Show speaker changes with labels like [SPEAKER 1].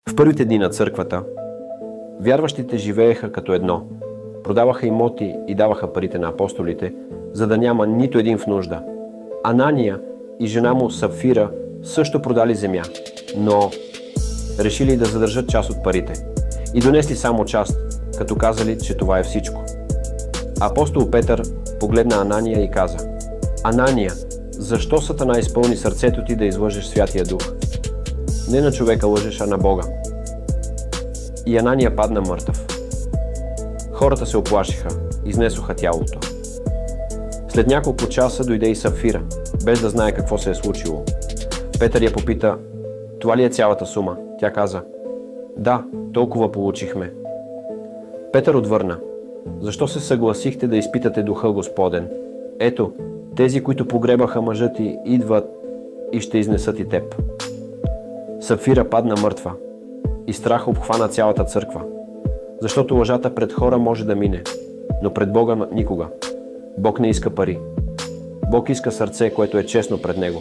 [SPEAKER 1] В първите дни на църквата, вярващите живееха като едно. Продаваха имоти и даваха парите на апостолите, за да няма нито един в нужда. Анания и жена му Сапфира също продали земя, но решили да задържат част от парите и донесли само част, като казали, че това е всичко. Апостол Петър погледна Анания и каза: „Анания, защо Сатана изпълни сърцето ти да излъжеш Святия Дух? Не на човека лъжеш, а на Бога.“ И Анания падна мъртъв. Хората се оплашиха, изнесоха тялото. След няколко часа дойде и Сапфира, без да знае какво се е случило. Петър я попита: „Това ли е цялата сума?“ Тя каза: „Да, толкова получихме.“ Петър отвърна: „Защо се съгласихте да изпитате Духа Господен? Ето, тези, които погребаха мъжа ти, идват и ще изнесат и теб.“ Сапфира падна мъртва и страх обхвана цялата църква, защото лъжата пред хора може да мине, но пред Бога никога. Бог не иска пари. Бог иска сърце, което е честно пред Него.